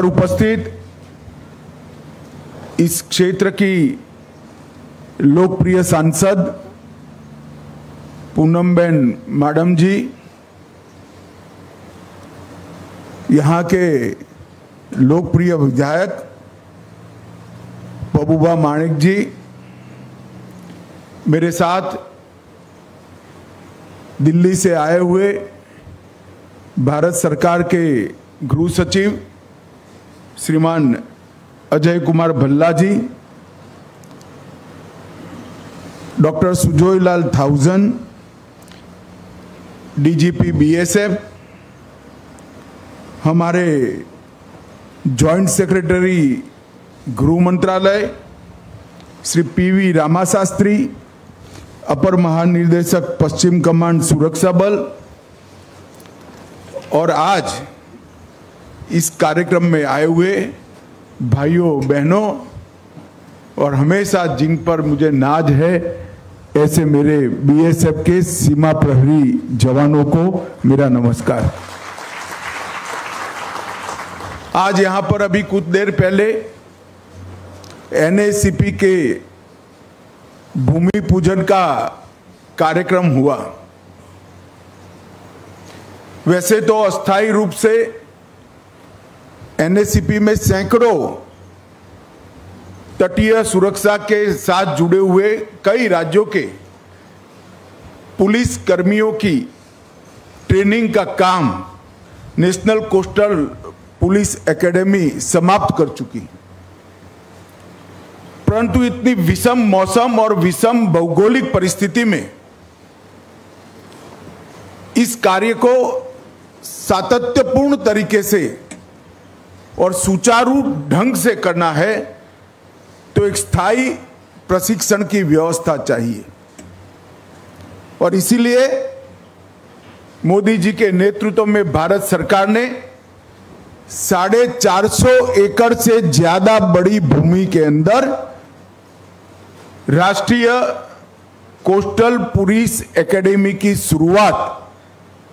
पर उपस्थित इस क्षेत्र की लोकप्रिय सांसद पूनमबेन मैडम जी, यहाँ के लोकप्रिय विधायक पबूबा माणिक जी, मेरे साथ दिल्ली से आए हुए भारत सरकार के गृह सचिव श्रीमान अजय कुमार भल्ला जी, डॉक्टर सुजोय लाल थाउजन, डीजीपी बीएसएफ, हमारे जॉइंट सेक्रेटरी गृह मंत्रालय श्री पीवी रामाशास्त्री, अपर महानिदेशक पश्चिम कमांड सुरक्षा बल, और आज इस कार्यक्रम में आए हुए भाइयों बहनों और हमेशा जिन पर मुझे नाज है ऐसे मेरे बीएसएफ के सीमा प्रहरी जवानों को मेरा नमस्कार। आज यहां पर अभी कुछ देर पहले एनएसीपी के भूमि पूजन का कार्यक्रम हुआ। वैसे तो अस्थायी रूप से एनएसीपी में सैकड़ों तटीय सुरक्षा के साथ जुड़े हुए कई राज्यों के पुलिस कर्मियों की ट्रेनिंग का काम नेशनल कोस्टल पुलिस एकेडमी समाप्त कर चुकी, परंतु इतनी विषम मौसम और विषम भौगोलिक परिस्थिति में इस कार्य को सातत्यपूर्ण तरीके से और सुचारू ढंग से करना है तो एक स्थायी प्रशिक्षण की व्यवस्था चाहिए। और इसीलिए मोदी जी के नेतृत्व में भारत सरकार ने 450 एकड़ से ज्यादा बड़ी भूमि के अंदर राष्ट्रीय कोस्टल पुलिस एकेडमी की शुरुआत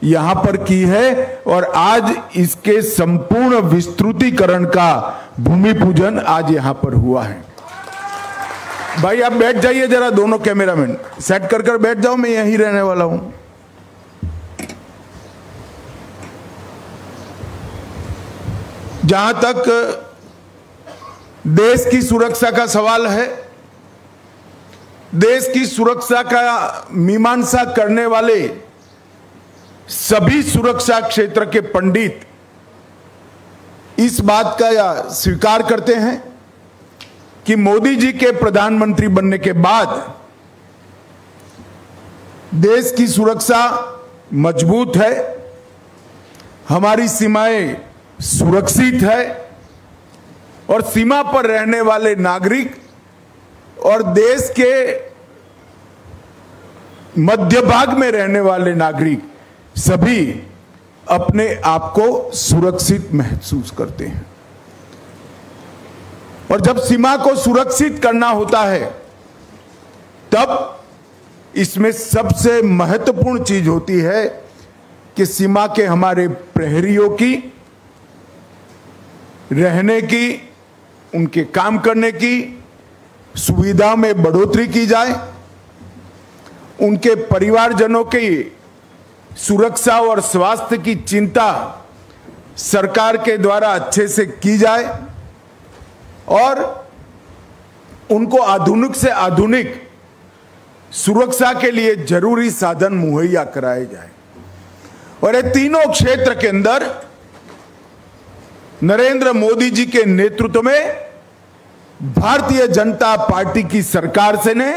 यहां पर की है और आज इसके संपूर्ण विस्तृतीकरण का भूमि पूजन आज यहां पर हुआ है। भाई आप बैठ जाइए जरा, दोनों कैमरामैन सेट कर बैठ जाओ, मैं यहीं रहने वाला हूं। जहां तक देश की सुरक्षा का सवाल है, देश की सुरक्षा का मीमांसा करने वाले सभी सुरक्षा क्षेत्र के पंडित इस बात का स्वीकार करते हैं कि मोदी जी के प्रधानमंत्री बनने के बाद देश की सुरक्षा मजबूत है, हमारी सीमाएं सुरक्षित है और सीमा पर रहने वाले नागरिक और देश के मध्य भाग में रहने वाले नागरिक सभी अपने आप को सुरक्षित महसूस करते हैं। और जब सीमा को सुरक्षित करना होता है तब इसमें सबसे महत्वपूर्ण चीज होती है कि सीमा के हमारे प्रहरियों की रहने की, उनके काम करने की सुविधा में बढ़ोतरी की जाए, उनके परिवारजनों की सुरक्षा और स्वास्थ्य की चिंता सरकार के द्वारा अच्छे से की जाए और उनको आधुनिक से आधुनिक सुरक्षा के लिए जरूरी साधन मुहैया कराए जाए। और ये तीनों क्षेत्र के अंदर नरेंद्र मोदी जी के नेतृत्व में भारतीय जनता पार्टी की सरकार से ने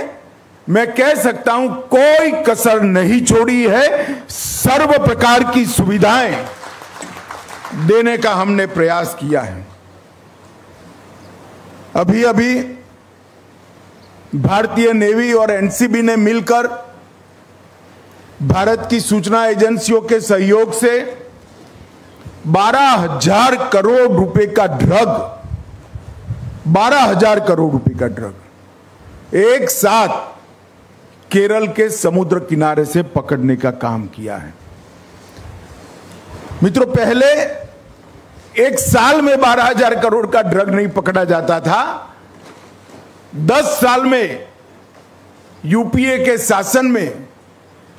मैं कह सकता हूं कोई कसर नहीं छोड़ी है। सर्व प्रकार की सुविधाएं देने का हमने प्रयास किया है। अभी अभी भारतीय नेवी और एनसीबी ने मिलकर भारत की सूचना एजेंसियों के सहयोग से 12,000 करोड़ रुपए का ड्रग, 12,000 करोड़ रुपए का ड्रग एक साथ केरल के समुद्र किनारे से पकड़ने का काम किया है। मित्रों, पहले एक साल में 12,000 करोड़ का ड्रग नहीं पकड़ा जाता था, 10 साल में यूपीए के शासन में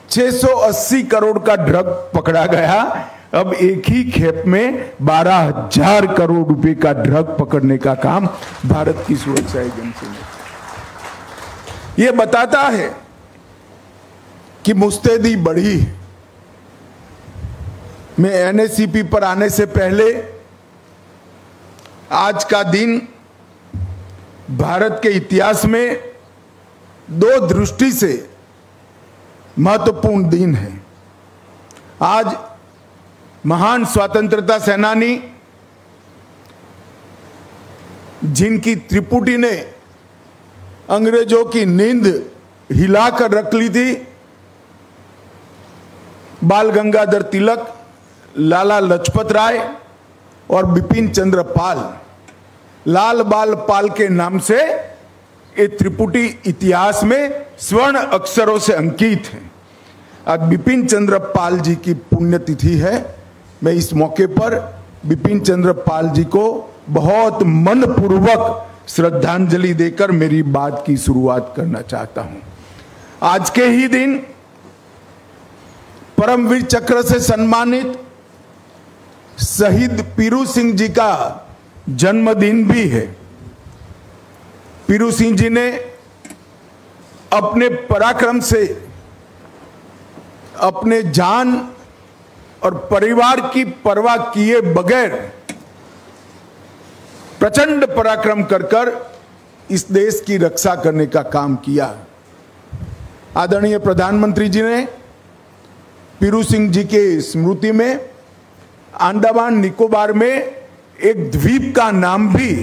680 करोड़ का ड्रग पकड़ा गया। अब एक ही खेप में 12,000 करोड़ रुपए का ड्रग पकड़ने का काम भारत की सुरक्षा एजेंसी ने। यह बताता है कि मुस्तैदी बढ़ी। मैं एनएसीपी पर आने से पहले आज का दिन भारत के इतिहास में 2 दृष्टि से महत्वपूर्ण दिन है। आज महान स्वतंत्रता सेनानी जिनकी त्रिपुटी ने अंग्रेजों की नींद हिलाकर रख ली थी, बाल गंगाधर तिलक, लाला लाजपत राय और बिपिन चंद्र पाल, लाल बाल पाल के नाम से ये त्रिपुटी इतिहास में स्वर्ण अक्षरों से अंकित है। आज बिपिन चंद्र पाल जी की पुण्यतिथि है। मैं इस मौके पर बिपिन चंद्र पाल जी को बहुत मनपूर्वक श्रद्धांजलि देकर मेरी बात की शुरुआत करना चाहता हूं। आज के ही दिन परमवीर चक्र से सम्मानित शहीद पीरू सिंह जी का जन्मदिन भी है। पीरू सिंह जी ने अपने पराक्रम से अपने जान और परिवार की परवाह किए बगैर प्रचंड पराक्रम कर इस देश की रक्षा करने का काम किया। आदरणीय प्रधानमंत्री जी ने पीरू सिंह जी के स्मृति में अंडमान निकोबार में एक द्वीप का नाम भी,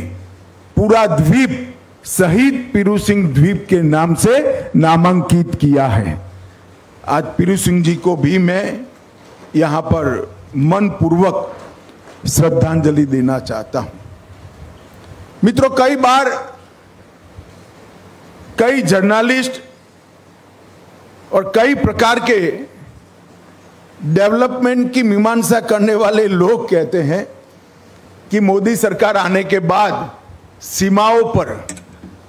पूरा द्वीप शहीद पीरू सिंह द्वीप के नाम से नामांकित किया है। आज पीरू सिंह जी को भी मैं यहां पर मनपूर्वक श्रद्धांजलि देना चाहता हूं। मित्रों, कई बार कई जर्नलिस्ट और कई प्रकार के डेवलपमेंट की मीमांसा करने वाले लोग कहते हैं कि मोदी सरकार आने के बाद सीमाओं पर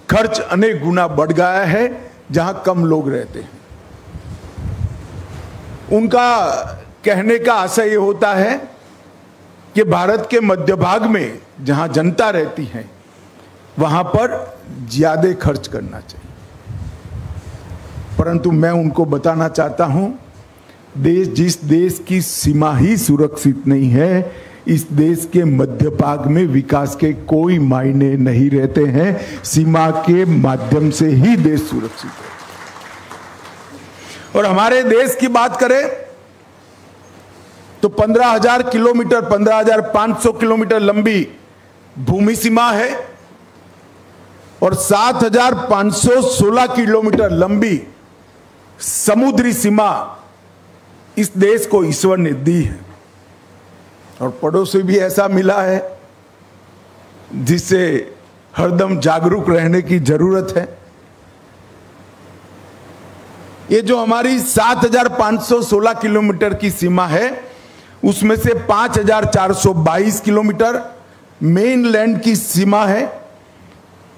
खर्च अनेक गुना बढ़ गया है जहां कम लोग रहते हैं। उनका कहने का आशय यह होता है कि भारत के मध्य भाग में जहां जनता रहती है वहां पर ज्यादा खर्च करना चाहिए। परंतु मैं उनको बताना चाहता हूं, जिस देश की सीमा ही सुरक्षित नहीं है, इस देश के मध्य भाग में विकास के कोई मायने नहीं रहते हैं। सीमा के माध्यम से ही देश सुरक्षित है। और हमारे देश की बात करें तो 15,000 किलोमीटर, 15,500 किलोमीटर लंबी भूमि सीमा है और 7,516 किलोमीटर लंबी समुद्री सीमा इस देश को ईश्वर ने दी है। और पड़ोसी भी ऐसा मिला है जिससे हरदम जागरूक रहने की जरूरत है। ये जो हमारी 7,516 किलोमीटर की सीमा है, उसमें से 5,422 किलोमीटर मेनलैंड की सीमा है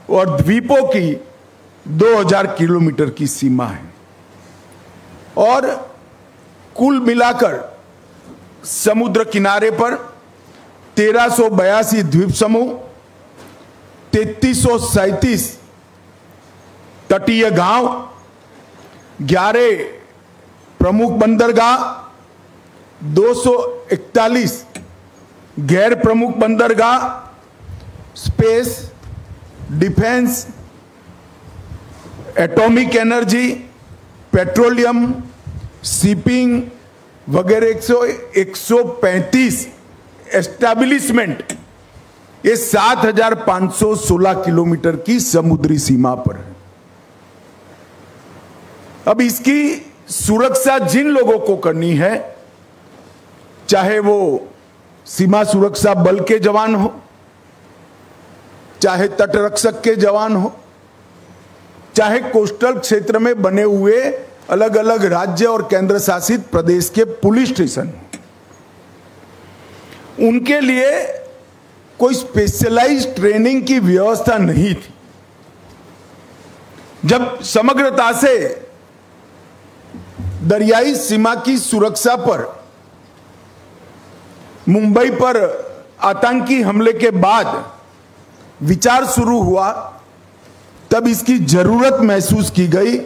और द्वीपों की 2,000 किलोमीटर की सीमा है। और कुल मिलाकर समुद्र किनारे पर 1382 द्वीप समूह, 3337 तटीय गांव, 11 प्रमुख बंदरगाह, 241 गैर प्रमुख बंदरगाह, space, defence, atomic energy, petroleum, shipping वगैरह 135 एस्टैब्लिशमेंट ये 7,516 किलोमीटर की समुद्री सीमा पर है। अब इसकी सुरक्षा जिन लोगों को करनी है, चाहे वो सीमा सुरक्षा बल के जवान हो, चाहे तटरक्षक के जवान हो, चाहे कोस्टल क्षेत्र में बने हुए अलग अलग राज्य और केंद्र शासित प्रदेश के पुलिस स्टेशन, उनके लिए कोई स्पेशलाइज्ड ट्रेनिंग की व्यवस्था नहीं थी। जब समग्रता से दरियाई सीमा की सुरक्षा पर मुंबई पर आतंकी हमले के बाद विचार शुरू हुआ, तब इसकी जरूरत महसूस की गई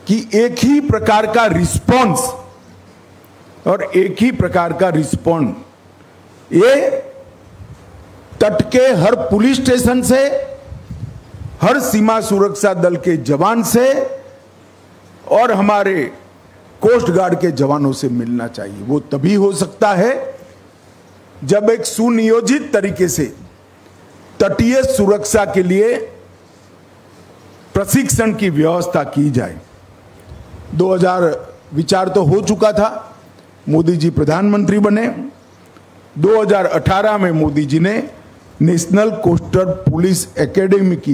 कि एक ही प्रकार का रिस्पॉन्स और एक ही प्रकार का रिस्पॉन्ड ये तट के हर पुलिस स्टेशन से, हर सीमा सुरक्षा दल के जवान से और हमारे कोस्ट गार्ड के जवानों से मिलना चाहिए। वो तभी हो सकता है जब एक सुनियोजित तरीके से तटीय सुरक्षा के लिए प्रशिक्षण की व्यवस्था की जाए। 2000 विचार तो हो चुका था, मोदी जी प्रधानमंत्री बने। 2018 में मोदी जी ने नेशनल कोस्टल पुलिस एकेडमी की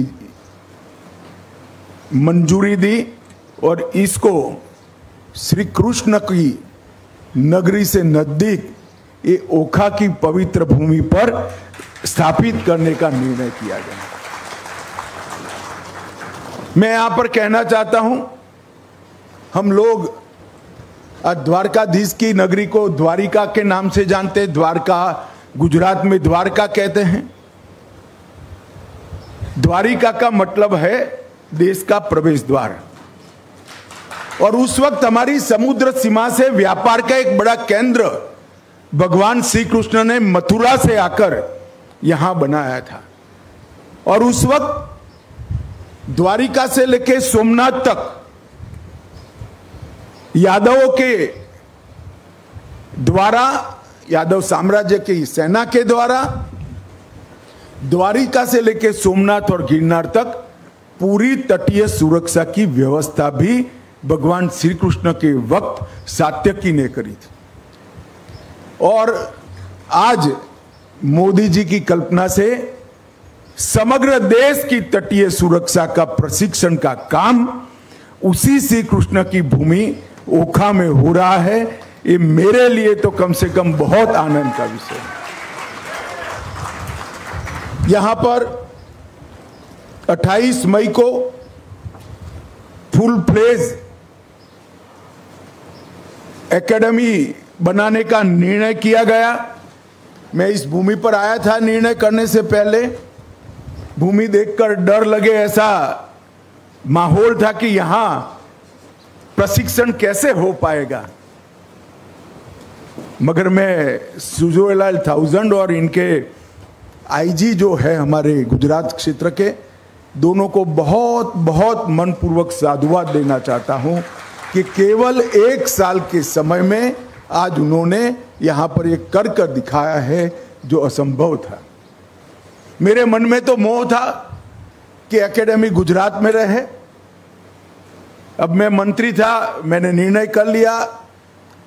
मंजूरी दी और इसको श्री कृष्ण की नगरी से नजदीक ये ओखा की पवित्र भूमि पर स्थापित करने का निर्णय किया गया। मैं यहां पर कहना चाहता हूं, हम लोग द्वारकाधीश की नगरी को द्वारिका के नाम से जानते हैं। द्वारका गुजरात में द्वारका कहते हैं। द्वारिका का मतलब है देश का प्रवेश द्वार। और उस वक्त हमारी समुद्र सीमा से व्यापार का एक बड़ा केंद्र भगवान श्री कृष्ण ने मथुरा से आकर यहां बनाया था। और उस वक्त द्वारिका से लेकर सोमनाथ तक यादवों के द्वारा, यादव साम्राज्य की सेना के द्वारा द्वारिका से लेकर सोमनाथ और गिरनार तक पूरी तटीय सुरक्षा की व्यवस्था भी भगवान श्री कृष्ण के वक्त सात्यकी ने करी थी। और आज मोदी जी की कल्पना से समग्र देश की तटीय सुरक्षा का प्रशिक्षण का काम उसी श्री कृष्ण की भूमि ओखा में हो रहा है। ये मेरे लिए तो कम से कम बहुत आनंद का विषय है। यहां पर 28 मई को फुल फ्लेज एकेडमी बनाने का निर्णय किया गया। मैं इस भूमि पर आया था निर्णय करने से पहले। भूमि देखकर डर लगे ऐसा माहौल था कि यहां प्रशिक्षण कैसे हो पाएगा, मगर मैं सुजोलाल 1000 और इनके आईजी जो है हमारे गुजरात क्षेत्र के, दोनों को बहुत बहुत मनपूर्वक साधुवाद देना चाहता हूं कि केवल 1 साल के समय में आज उन्होंने यहां पर एक कर दिखाया है जो असंभव था। मेरे मन में तो मोह था कि एकेडमी गुजरात में रहे। अब मैं मंत्री था, मैंने निर्णय कर लिया।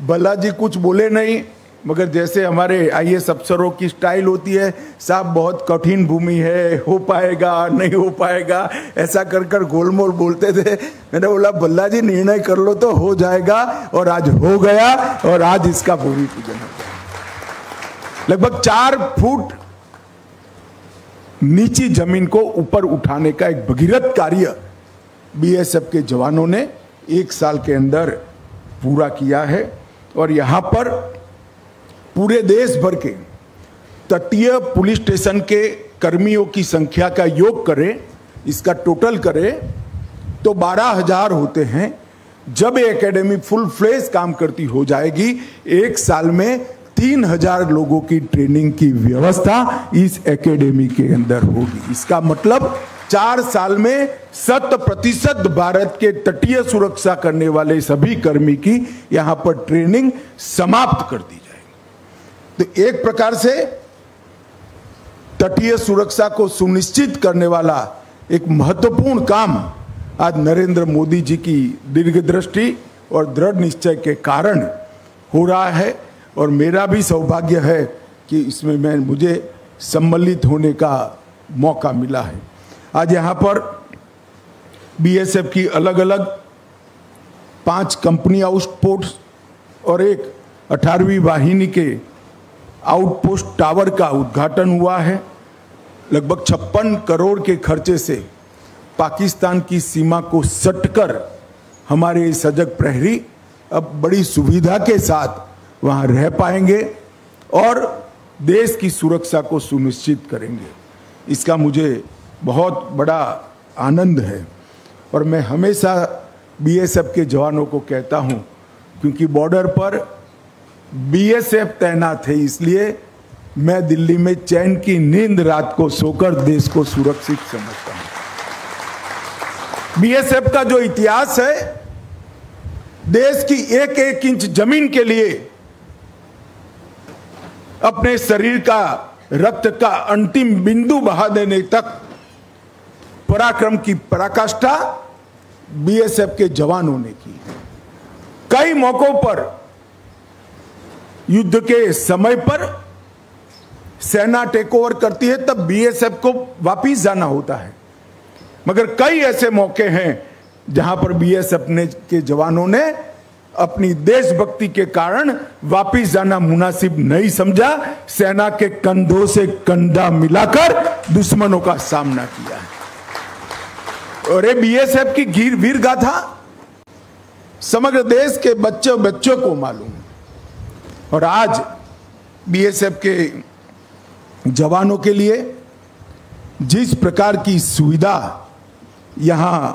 भल्ला जी कुछ बोले नहीं, मगर जैसे हमारे आईएएस अफसरों की स्टाइल होती है, साहब बहुत कठिन भूमि है, हो पाएगा नहीं हो पाएगा, ऐसा कर कर गोलमोल बोलते थे। मैंने बोला भल्ला जी निर्णय कर लो तो हो जाएगा, और आज हो गया। और आज इसका भूमि पूजन हो गया। लगभग 4 फुट नीची जमीन को ऊपर उठाने का एक भगीरथ कार्य बीएसएफ के जवानों ने 1 साल के अंदर पूरा किया है। और यहां पर पूरे देश भर के तटीय पुलिस स्टेशन के कर्मियों की संख्या का योग करें, इसका टोटल करें तो 12,000 होते हैं। जब ये एकेडमी फुल फ्लेज काम करती हो जाएगी, 1 साल में 3,000 लोगों की ट्रेनिंग की व्यवस्था इस एकेडमी के अंदर होगी। इसका मतलब 4 साल में 100% भारत के तटीय सुरक्षा करने वाले सभी कर्मी की यहां पर ट्रेनिंग समाप्त कर दी जाएगी। तो एक प्रकार से तटीय सुरक्षा को सुनिश्चित करने वाला एक महत्वपूर्ण काम आज नरेंद्र मोदी जी की दीर्घदृष्टि और दृढ़ निश्चय के कारण हो रहा है। और मेरा भी सौभाग्य है कि इसमें मुझे सम्मिलित होने का मौका मिला है। आज यहाँ पर बीएसएफ की अलग अलग 5 कंपनी आउटपोस्ट और एक 18वीं वाहिनी के आउटपोस्ट टावर का उद्घाटन हुआ है। लगभग 56 करोड़ के खर्चे से पाकिस्तान की सीमा को सटकर हमारे सजग प्रहरी अब बड़ी सुविधा के साथ वहां रह पाएंगे और देश की सुरक्षा को सुनिश्चित करेंगे। इसका मुझे बहुत बड़ा आनंद है और मैं हमेशा बीएसएफ के जवानों को कहता हूं, क्योंकि बॉर्डर पर बीएसएफ तैनात है, इसलिए मैं दिल्ली में चैन की नींद रात को सोकर देश को सुरक्षित समझता हूं। बीएसएफ का जो इतिहास है, देश की एक एक इंच जमीन के लिए अपने शरीर का रक्त का अंतिम बिंदु बहा देने तक पराक्रम की पराकाष्ठा बीएसएफ के जवानों ने की। कई मौकों पर युद्ध के समय पर सेना टेक ओवर करती है, तब बीएसएफ को वापिस जाना होता है, मगर कई ऐसे मौके हैं जहां पर बीएसएफ के जवानों ने अपनी देशभक्ति के कारण वापिस जाना मुनासिब नहीं समझा, सेना के कंधों से कंधा मिलाकर दुश्मनों का सामना किया है। और ये बीएसएफ की वीर गाथा समग्र देश के बच्चों को मालूम है। और आज बीएसएफ के जवानों के लिए जिस प्रकार की सुविधा यहां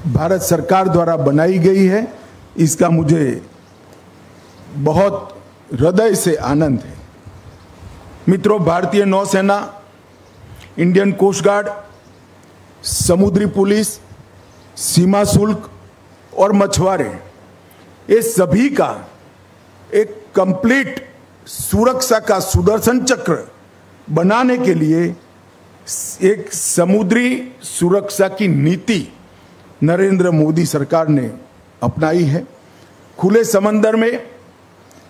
भारत सरकार द्वारा बनाई गई है, इसका मुझे बहुत हृदय से आनंद है। मित्रों, भारतीय नौसेना, इंडियन कोस्ट गार्ड, समुद्री पुलिस, सीमा शुल्क और मछुआरे, ये सभी का एक कंप्लीट सुरक्षा का सुदर्शन चक्र बनाने के लिए एक समुद्री सुरक्षा की नीति नरेंद्र मोदी सरकार ने अपनाई है। खुले समंदर में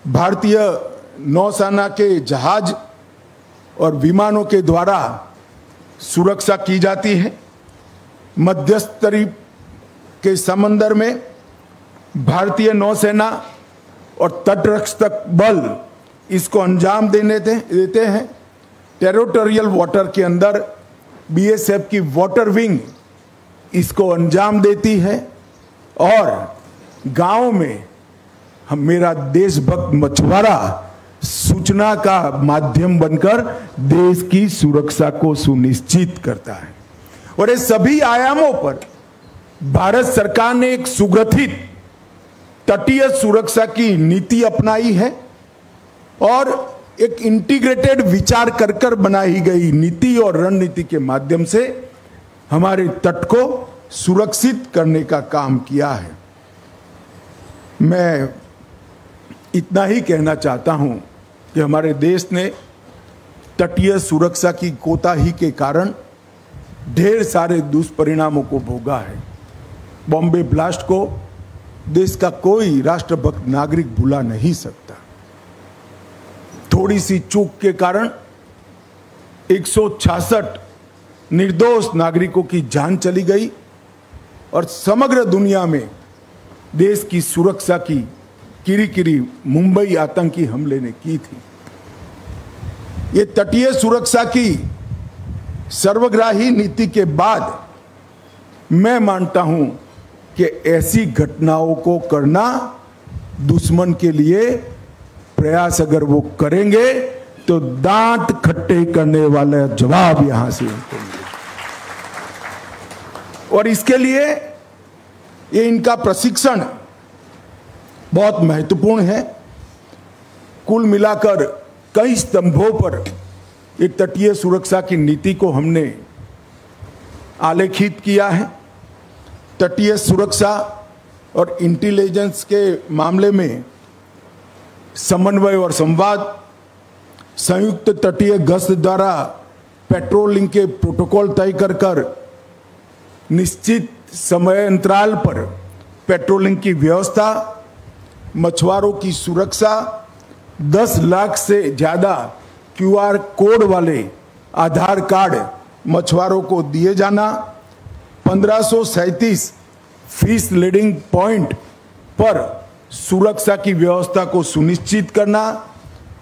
भारतीय नौसेना के जहाज और विमानों के द्वारा सुरक्षा की जाती है। मध्यस्थरी के समंदर में भारतीय नौसेना और तटरक्षक बल इसको अंजाम देते हैं। टेरिटोरियल वाटर के अंदर बीएसएफ की वाटर विंग इसको अंजाम देती है और गांव में मेरा देशभक्त मछुआरा सूचना का माध्यम बनकर देश की सुरक्षा को सुनिश्चित करता है। और ये सभी आयामों पर भारत सरकार ने एक सुगठित तटीय सुरक्षा की नीति अपनाई है और एक इंटीग्रेटेड विचार कर बनाई गई नीति और रणनीति के माध्यम से हमारे तट को सुरक्षित करने का काम किया है। मैं इतना ही कहना चाहता हूं कि हमारे देश ने तटीय सुरक्षा की कोताही के कारण ढेर सारे दुष्परिणामों को भोगा है। बॉम्बे ब्लास्ट को देश का कोई राष्ट्रभक्त नागरिक भुला नहीं सकता। थोड़ी सी चूक के कारण 166 निर्दोष नागरिकों की जान चली गई और समग्र दुनिया में देश की सुरक्षा की किरी मुंबई आतंकी हमले ने की थी। ये तटीय सुरक्षा की सर्वग्राही नीति के बाद मैं मानता हूं कि ऐसी घटनाओं को करना दुश्मन के लिए प्रयास अगर वो करेंगे तो दांत खट्टे करने वाला जवाब यहां से उनको मिलेगा। और इसके लिए ये इनका प्रशिक्षण बहुत महत्वपूर्ण है। कुल मिलाकर कई स्तंभों पर एक तटीय सुरक्षा की नीति को हमने आलेखित किया है। तटीय सुरक्षा और इंटेलिजेंस के मामले में समन्वय और संवाद, संयुक्त तटीय गश्त द्वारा पेट्रोलिंग के प्रोटोकॉल तय कर निश्चित समय अंतराल पर पेट्रोलिंग की व्यवस्था, मछुआरों की सुरक्षा, 10 लाख से ज्यादा QR कोड वाले आधार कार्ड मछुआरों को दिए जाना, 1537 फिश लीडिंग पॉइंट पर सुरक्षा की व्यवस्था को सुनिश्चित करना,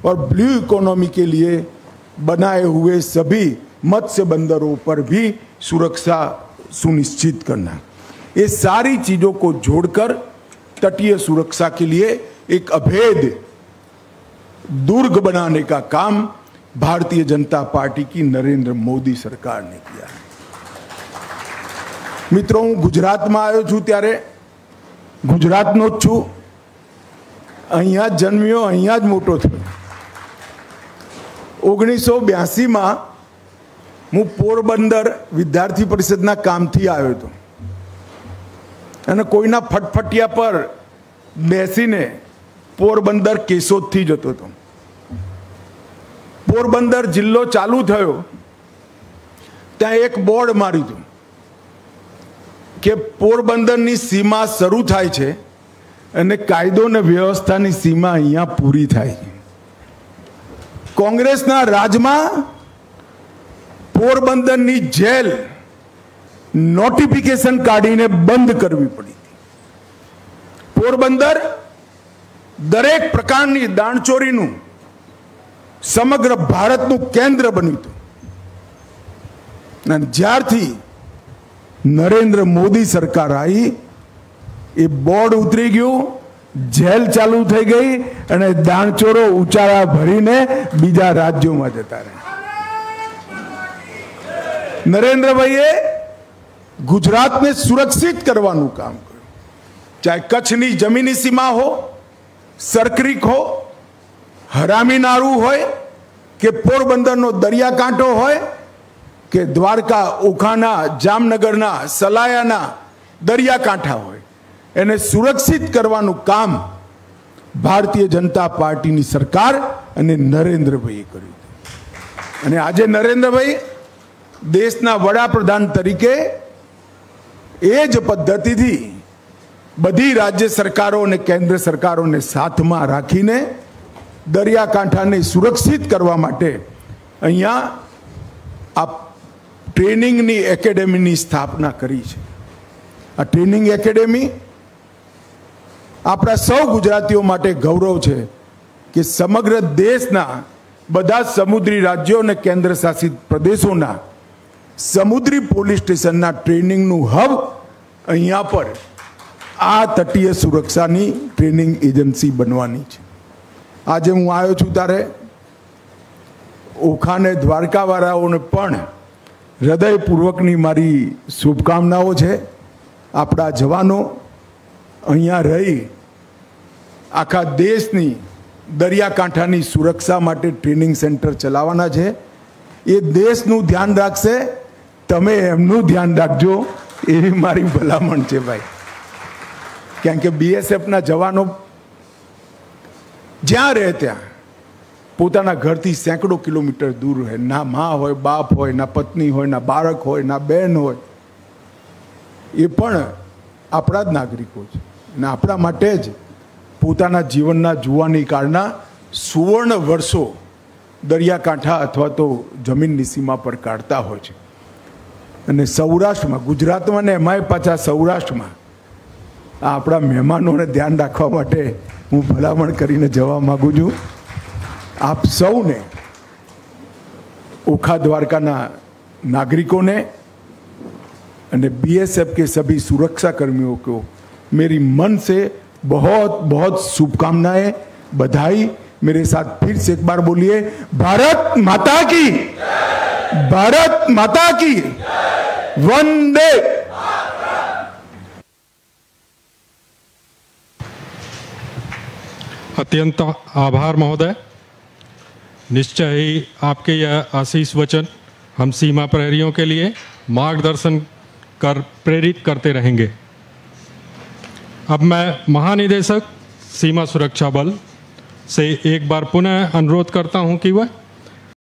और ब्लू इकोनॉमी के लिए बनाए हुए सभी मत्स्य बंदरों पर भी सुरक्षा सुनिश्चित करना। ये सारी चीजों को जोड़कर तटीय सुरक्षा के लिए एक अभेद दुर्ग बनाने का काम भारतीय जनता पार्टी की नरेंद्र मोदी सरकार ने किया है। मित्रों, હું ગુજરાતમાં આવ્યો છું ત્યારે ગુજરાતનો જ છું, અહીંયા જ જન્મ્યો, અહીંયા જ મોટો થયો। 1982માં હું પોરબંદર વિદ્યાર્થી પરિષદના કામથી આવ્યો હતો અને કોઈના ફટફટિયા પર બેસીને પોરબંદર કેશોદથી જતો હતો। પોરબંદર જિલ્લો ચાલુ થયો ત્યાં એક બોર્ડ માર્યું હતું કે પોરબંદરની સીમા શરૂ થાય છે અને કાયદો અને વ્યવસ્થાની સીમા અહીંયા પૂરી થાય છે। કોંગ્રેસના રાજમાં પોરબંદરની જેલ નોટિફિકેશન કાઢીને બંધ કરવી પડી હતી। પોરબંદર દરેક પ્રકારની દાણચોરીનું સમગ્ર ભારતનું કેન્દ્ર બન્યું હતું અને જ્યારથી નરેન્દ્ર મોદી સરકાર આવી એ બોર્ડ ઉતરી ગયું, જેલ ચાલુ થઈ ગઈ અને દાણચોરો ઉચાળા ભરીને બીજા રાજ્યોમાં જતા રહ્યા। નરેન્દ્રભાઈએ ગુજરાતને સુરક્ષિત કરવાનું કામ કર્યું, ચાહે કચ્છની જમીની સીમા હો, સરક્રીક હો, હરામી નારું હોય કે પોરબંદરનો દરિયાકાંઠો હોય કે દ્વારકા, ઓખાના, જામનગરના, સલાયાના દરિયાકાંઠા હોય, એને સુરક્ષિત કરવાનું કામ ભારતીય જનતા પાર્ટીની સરકાર અને નરેન્દ્રભાઈએ કર્યું। અને આજે નરેન્દ્રભાઈ દેશના વડાપ્રધાન તરીકે એ જ પદ્ધતિથી બધી રાજ્ય સરકારો અને કેન્દ્ર સરકારોને સાથમાં રાખીને દરિયાકાંઠાને સુરક્ષિત કરવા માટે અહીંયા આ ટ્રેનિંગની એકેડેમીની સ્થાપના કરી છે। આ ટ્રેનિંગ એકેડેમી આપણા સૌ ગુજરાતીઓ માટે ગૌરવ છે કે સમગ્ર દેશના બધા સમુદ્રી રાજ્યો અને કેન્દ્ર શાસિત પ્રદેશોના સમુદ્રી પોલીસ સ્ટેશનના ટ્રેનિંગનું હબ અહીંયા પર આ તટીય સુરક્ષાની ટ્રેનિંગ એજન્સી બનવાની છે। આજે હું આવ્યો છું ત્યારે ઓખા અને દ્વારકાવાળાઓને પણ હૃદયપૂર્વકની મારી શુભકામનાઓ છે। આપણા જવાનો અહીંયા રહી આખા દેશની દરિયાકાંઠાની સુરક્ષા માટે ટ્રેનિંગ સેન્ટર ચલાવવાના છે। એ દેશનું ધ્યાન રાખશે, તમે એમનું ધ્યાન રાખજો એવી મારી ભલામણ છે ભાઈ। કારણ કે બીએસએફના જવાનો જ્યાં રહે ત્યાં પોતાના ઘરથી સેંકડો કિલોમીટર દૂર રહે, ના મા હોય, બાપ હોય, ના પત્ની હોય, ના બાળક હોય, ના બહેન હોય, એ પણ આપણા જ નાગરિકો છે અને આપણા માટે જ પોતાના જીવનના જુવાની કાળના સુવર્ણ વર્ષો દરિયાકાંઠા અથવા તો જમીનની સીમા પર કાઢતા હોય છે। અને સૌરાષ્ટ્રમાં, ગુજરાતમાં ને એમાંય પાછા સૌરાષ્ટ્રમાં આ આપણા મહેમાનોને ધ્યાન રાખવા માટે હું ભલામણ કરીને જવા માગું છું। आप सौने ओखा द्वारकाना नागरिकों ने और बीएसएफ के सभी सुरक्षा कर्मियों को मेरी मन से बहुत बहुत शुभकामनाएं, बधाई। मेरे साथ फिर से एक बार बोलिए, भारत माता की, भारत माता की, वंदे। अत्यंत आभार महोदय। निश्चय ही आपके यह आशीष वचन हम सीमा प्रहरियों के लिए मार्गदर्शन कर प्रेरित करते रहेंगे। अब मैं महानिदेशक सीमा सुरक्षा बल से एक बार पुनः अनुरोध करता हूं कि वह